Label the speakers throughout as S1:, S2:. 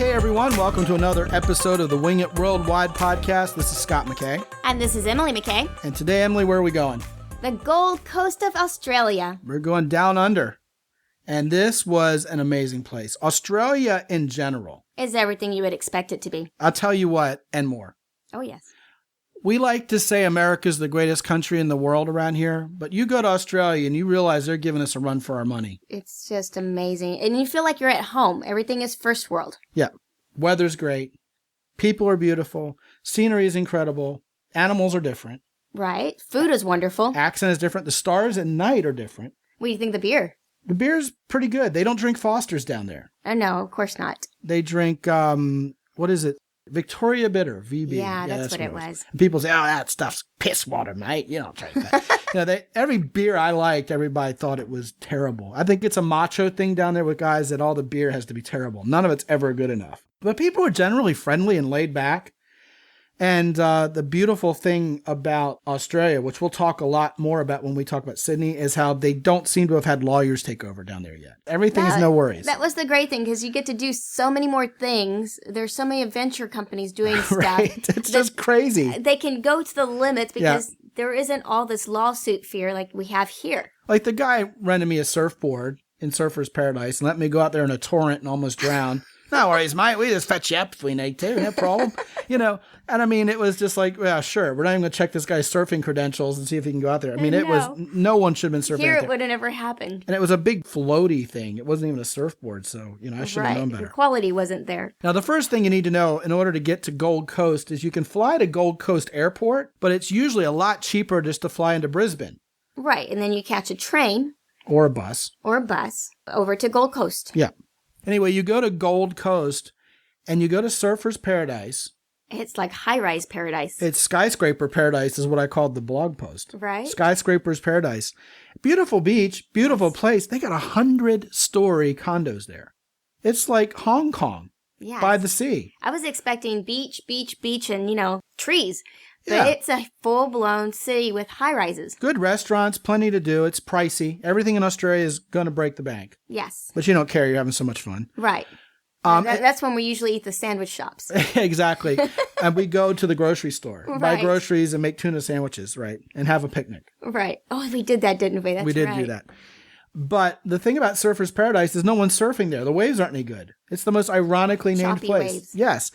S1: Okay, everyone, welcome to another episode of the Wing It Worldwide podcast. This is Scott McKay.
S2: And this is Emily McKay.
S1: And today, Emily, where are we going?
S2: The Gold Coast of Australia.
S1: We're going down under. And this was an amazing place. Australia in general
S2: is everything you would expect it to be.
S1: I'll tell you what, and more.
S2: Oh, yes.
S1: We like to say America's the greatest country in the world around here, but you go to Australia and you realize they're giving us a run for our money.
S2: It's just amazing. And you feel like you're at home. Everything is first world.
S1: Yeah. Weather's great. People are beautiful. Scenery is incredible. Animals are different.
S2: Right. Food is wonderful.
S1: Accent is different. The stars at night are different.
S2: What do you think of the beer?
S1: The beer's pretty good. They don't drink Foster's down there.
S2: Oh, no, of course not.
S1: They drink, what is it? Victoria Bitter, VB.
S2: Yeah, that's what it was.
S1: And people say, oh, that stuff's piss water, mate. You don't drink that. Every beer I liked, everybody thought it was terrible. I think it's a macho thing down there with guys that all the beer has to be terrible. None of it's ever good enough. But people are generally friendly and laid back. And the beautiful thing about Australia, which we'll talk a lot more about when we talk about Sydney, is how they don't seem to have had lawyers take over down there yet. Everything is no worries.
S2: That was the great thing, because you get to do so many more things. There's so many adventure companies doing stuff.
S1: Right? It's just crazy.
S2: They can go to the limits because there isn't all this lawsuit fear like we have here.
S1: Like the guy rented me a surfboard in Surfer's Paradise and let me go out there in a torrent and almost drown. No worries, mate. We just fetch you up if we need to. No problem. And I mean, it was just like, yeah, sure. We're not even going to check this guy's surfing credentials and see if he can go out there. I mean, it was, no one should have been surfing
S2: here.
S1: Out there.
S2: It would have never happened.
S1: And it was a big floaty thing. It wasn't even a surfboard. So, I should have known better.
S2: The quality wasn't there.
S1: Now, the first thing you need to know in order to get to Gold Coast is you can fly to Gold Coast Airport, but it's usually a lot cheaper just to fly into Brisbane.
S2: Right. And then you catch a train.
S1: Or a bus.
S2: Over to Gold Coast.
S1: Yeah. Anyway, you go to Gold Coast and you go to Surfer's Paradise.
S2: It's like high-rise paradise.
S1: It's skyscraper paradise is what I called the blog post.
S2: Right.
S1: Skyscraper's paradise. Beautiful beach, beautiful place. They got 100-story condos there. It's like Hong Kong by the sea.
S2: I was expecting beach, and, trees. But it's a full-blown city with high-rises.
S1: Good restaurants, plenty to do. It's pricey. Everything in Australia is going to break the bank.
S2: Yes.
S1: But you don't care. You're having so much fun.
S2: Right. That's when we usually eat the sandwich shops.
S1: Exactly. And we go to the grocery store, buy
S2: Right.
S1: groceries and make tuna sandwiches, right? And have a picnic.
S2: Right. Oh, we did that, didn't we? That's
S1: we did
S2: right.
S1: do that. But the thing about Surfer's Paradise is no one's surfing there. The waves aren't any good. It's the most ironically named
S2: Choppy
S1: place.
S2: waves.
S1: Yes.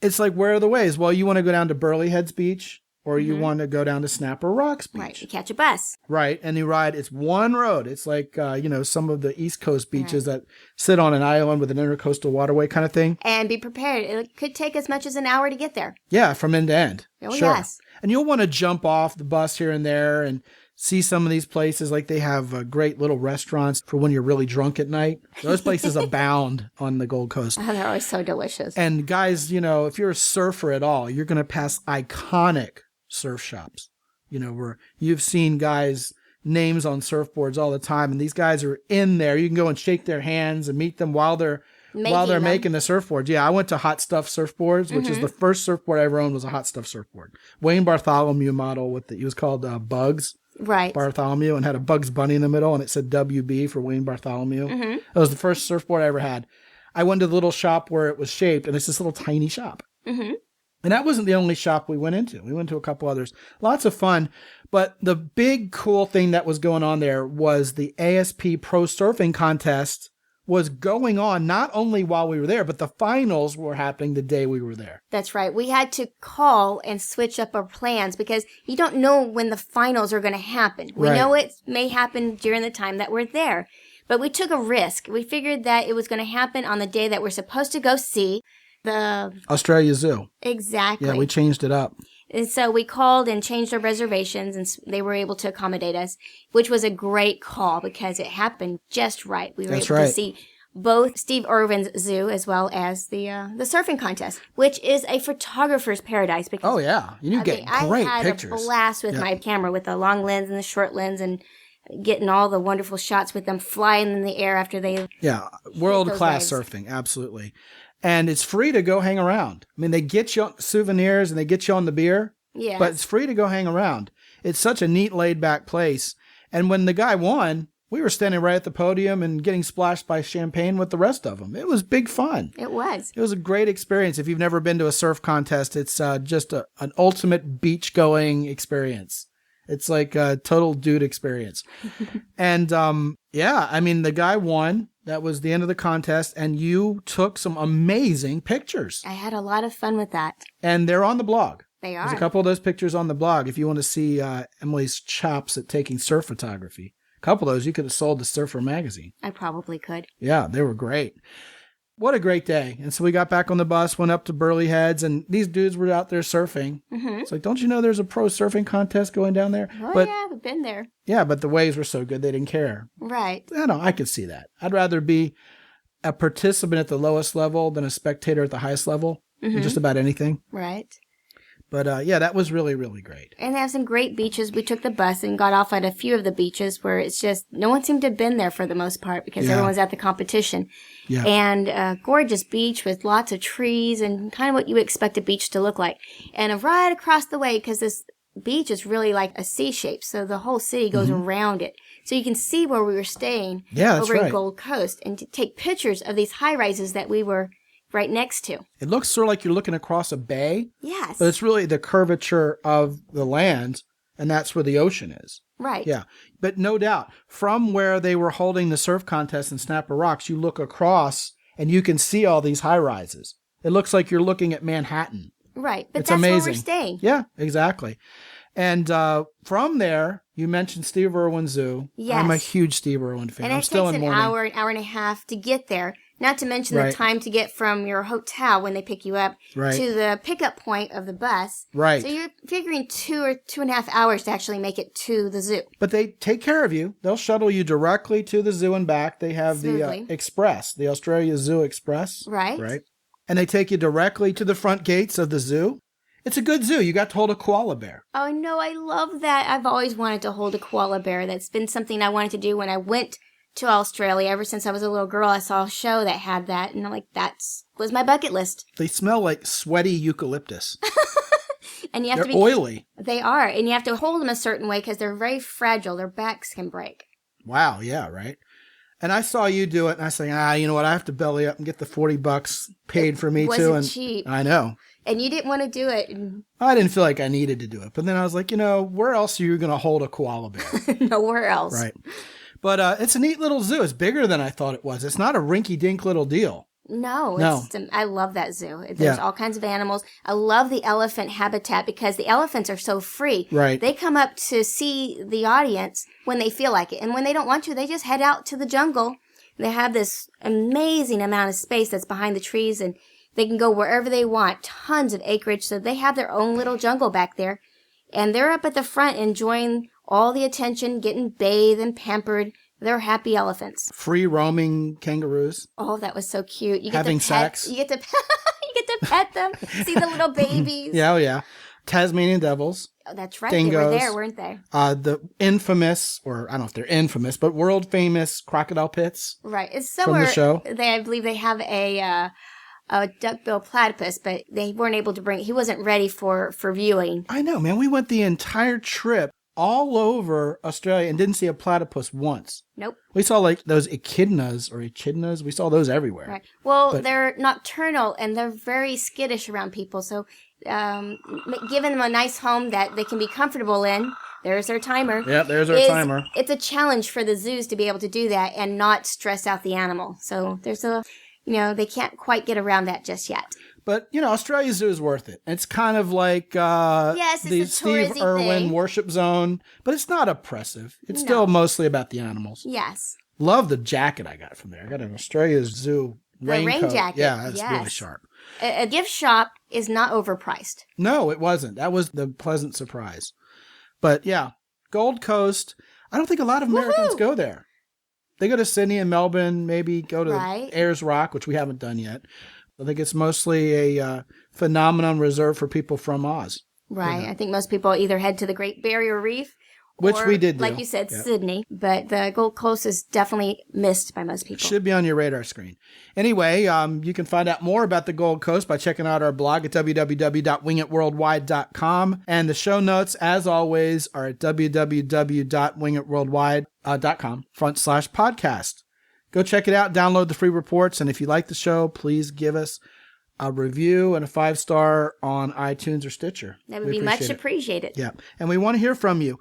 S1: It's like, where are the waves? Well, you want to go down to Burleigh Heads Beach or you want to go down to Snapper Rocks Beach.
S2: Right. You catch a bus.
S1: Right. And you ride, it's one road. It's like, some of the East Coast beaches that sit on an island with an intercoastal waterway kind of thing.
S2: And be prepared. It could take as much as an hour to get there.
S1: Yeah, from end to end.
S2: Oh,
S1: sure.
S2: yes.
S1: And you'll want to jump off the bus here and there and see some of these places. Like they have great little restaurants for when you're really drunk at night. Those places abound on the Gold Coast.
S2: Oh, they're always so delicious.
S1: And guys, if you're a surfer at all, you're going to pass iconic surf shops, where you've seen guys' names on surfboards all the time. And these guys are in there. You can go and shake their hands and meet them while they're making the surfboards. Yeah, I went to Hot Stuff Surfboards, which is the first surfboard I ever owned was a Hot Stuff surfboard. Wayne Bartholomew model it was called Bugs.
S2: Right.
S1: Bartholomew, and had a Bugs Bunny in the middle, and it said WB for Wayne Bartholomew.
S2: Mm-hmm.
S1: That was the first surfboard I ever had. I went to the little shop where it was shaped, and it's this little tiny shop.
S2: Mm-hmm.
S1: And that wasn't the only shop we went into. We went to a couple others. Lots of fun. But the big cool thing that was going on there was the ASP Pro Surfing Contest was going on not only while we were there, but the finals were happening the day we were there.
S2: That's right. We had to call and switch up our plans because you don't know when the finals are going to happen. We know it may happen during the time that we're there. But we took a risk. We figured that it was going to happen on the day that we're supposed to go see the
S1: Australia Zoo.
S2: Exactly.
S1: Yeah, we changed it up.
S2: And so we called and changed our reservations, and they were able to accommodate us, which was a great call because it happened just right. We were able to see both Steve Irwin's zoo as well as the surfing contest, which is a photographer's paradise. Because,
S1: you get great pictures.
S2: I had a blast with my camera, with the long lens and the short lens, and getting all the wonderful shots with them flying in the air after they...
S1: Yeah, world-class surfing, absolutely. And it's free to go hang around. I mean, they get you souvenirs and they get you on the beer.
S2: Yeah.
S1: But it's free to go hang around. It's such a neat, laid-back place. And when the guy won, we were standing right at the podium and getting splashed by champagne with the rest of them. It was big fun.
S2: It was.
S1: It was a great experience. If you've never been to a surf contest, it's just an ultimate beach-going experience. It's like a total dude experience. And yeah, I mean, the guy won. That was the end of the contest. And you took some amazing pictures.
S2: I had a lot of fun with that.
S1: And they're on the blog.
S2: They are.
S1: There's a couple of those pictures on the blog if you want to see Emily's chops at taking surf photography. A couple of those you could have sold to Surfer Magazine.
S2: I probably could.
S1: Yeah, they were great. What a great day. And so we got back on the bus, went up to Burley Heads, and these dudes were out there surfing. Mm-hmm. It's like, don't you know there's a pro surfing contest going down there?
S2: Oh, but, yeah, we've been there.
S1: Yeah, but the waves were so good they didn't care.
S2: Right.
S1: I know, I could see that. I'd rather be a participant at the lowest level than a spectator at the highest level. Mm-hmm. Just about anything.
S2: Right.
S1: But yeah, that was really, really great.
S2: And they have some great beaches. We took the bus and got off at a few of the beaches where it's just, no one seemed to have been there for the most part because everyone's at the competition. Yeah. And a gorgeous beach with lots of trees and kind of what you would expect a beach to look like. And right across the way, because this beach is really like a C shape, so the whole city goes around it. So you can see where we were staying over in Gold Coast and to take pictures of these high rises that we were right next to.
S1: It looks sort of like you're looking across a bay.
S2: Yes.
S1: But it's really the curvature of the land, and that's where the ocean is.
S2: Right.
S1: Yeah. But no doubt, from where they were holding the surf contest in Snapper Rocks, you look across and you can see all these high rises. It looks like you're looking at Manhattan.
S2: Right. But
S1: it's
S2: that's
S1: amazing.
S2: Where we're staying.
S1: Yeah, exactly. And from there, you mentioned Steve Irwin Zoo.
S2: Yes.
S1: I'm a huge Steve Irwin fan.
S2: And
S1: I'm still in mourning.
S2: An hour and a half to get there. Not to mention the time to get from your hotel when they pick you up to the pickup point of the bus.
S1: Right.
S2: So you're figuring 2 or 2.5 hours to actually make it to the zoo.
S1: But they take care of you. They'll shuttle you directly to the zoo and back. They have the Express, the Australia Zoo Express.
S2: Right.
S1: Right. And they take you directly to the front gates of the zoo. It's a good zoo. You got to hold a koala bear.
S2: Oh, no, I love that. I've always wanted to hold a koala bear. That's been something I wanted to do when I went to Australia. Ever since I was a little girl, I saw a show that had that, and I'm like, that was my bucket list.
S1: They smell like sweaty eucalyptus.
S2: And you have
S1: they're
S2: to be
S1: oily.
S2: They are, and you have to hold them a certain way because they're very fragile. Their backs can break.
S1: Wow, yeah, right. And I saw you do it, and I was saying, you know what? I have to belly up and get the $40 paid for me too. And
S2: cheap.
S1: I know.
S2: And you didn't want to do it.
S1: I didn't feel like I needed to do it, but then I was like, where else are you going to hold a koala bear?
S2: Nowhere else.
S1: Right. But it's a neat little zoo. It's bigger than I thought it was. It's not a rinky-dink little deal.
S2: No. I love that zoo. There's all kinds of animals. I love the elephant habitat because the elephants are so free.
S1: Right.
S2: They come up to see the audience when they feel like it. And when they don't want to, they just head out to the jungle. They have this amazing amount of space that's behind the trees, and they can go wherever they want. Tons of acreage. So they have their own little jungle back there. And they're up at the front enjoying all the attention, getting bathed and pampered. They're happy elephants.
S1: Free roaming kangaroos.
S2: Oh, that was so cute. You get
S1: having
S2: to pet,
S1: sex.
S2: You get to pet them. See the little babies.
S1: Yeah, oh yeah. Tasmanian devils.
S2: Oh, that's right.
S1: Dingoes,
S2: they were there, weren't they?
S1: The infamous, or I don't know if they're infamous, but world famous crocodile pits.
S2: Right. It's somewhere.
S1: From the show.
S2: I believe they have a duckbill platypus, but they weren't able to bring. He wasn't ready for viewing.
S1: I know, man. We went the entire trip all over Australia and didn't see a platypus once.
S2: Nope.
S1: We saw like those echidnas. We saw those everywhere.
S2: Right. Well, they're nocturnal and they're very skittish around people. So, giving them a nice home that they can be comfortable in. There's our timer.
S1: Yeah, there's our timer.
S2: It's a challenge for the zoos to be able to do that and not stress out the animal. So there's they can't quite get around that just yet.
S1: But, Australia Zoo is worth it. It's kind of like the Steve Irwin worship zone, but it's not oppressive. It's still mostly about the animals.
S2: Yes.
S1: Love the jacket I got from there. I got an Australia Zoo raincoat.
S2: Rain jacket.
S1: Yeah, that's really sharp.
S2: A gift shop is not overpriced.
S1: No, it wasn't. That was the pleasant surprise. But yeah, Gold Coast, I don't think a lot of Americans go there. They go to Sydney and Melbourne, maybe go to Ayers Rock, which we haven't done yet. I think it's mostly a phenomenon reserved for people from Oz.
S2: Right. I think most people either head to the Great Barrier Reef
S1: Which we did do.
S2: Like you said,
S1: Yep.
S2: Sydney. But the Gold Coast is definitely missed by most people.
S1: Should be on your radar screen. Anyway, you can find out more about the Gold Coast by checking out our blog at www.wingitworldwide.com. And the show notes, as always, are at www.wingitworldwide.com/podcast. Go check it out, download the free reports, and if you like the show, please give us a review and a 5-star on iTunes or Stitcher.
S2: That would be much appreciated.
S1: Yeah, and we want to hear from you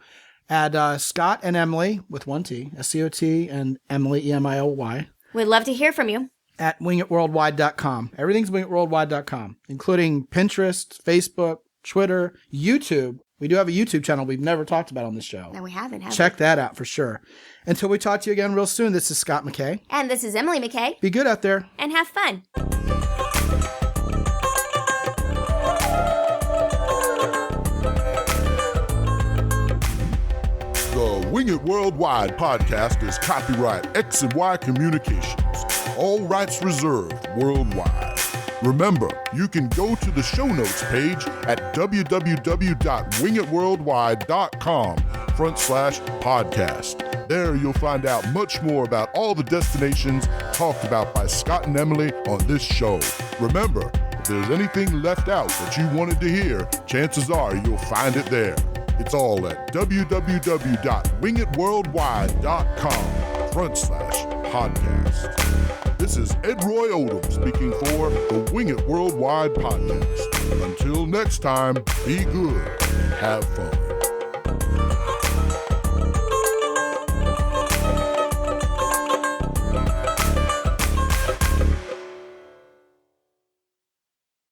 S1: at Scott and Emily, with one T, SCOT, and Emily, EMILY.
S2: We'd love to hear from you.
S1: At wingitworldwide.com. Everything's wingitworldwide.com, including Pinterest, Facebook, Twitter, YouTube. We do have a YouTube channel we've never talked about on this show.
S2: No, we haven't.
S1: Check that out for sure. Until we talk to you again real soon, this is Scott McKay.
S2: And this is Emily McKay.
S1: Be good out there.
S2: And have fun.
S3: The Wing It Worldwide podcast is copyright X and Y Communications. All rights reserved worldwide. Remember, you can go to the show notes page at www.wingitworldwide.com/podcast. There you'll find out much more about all the destinations talked about by Scott and Emily on this show. Remember, if there's anything left out that you wanted to hear, chances are you'll find it there. It's all at www.wingitworldwide.com/podcast. This is Ed Roy Odom speaking for the Wing It Worldwide podcast. Until next time, be good and have fun.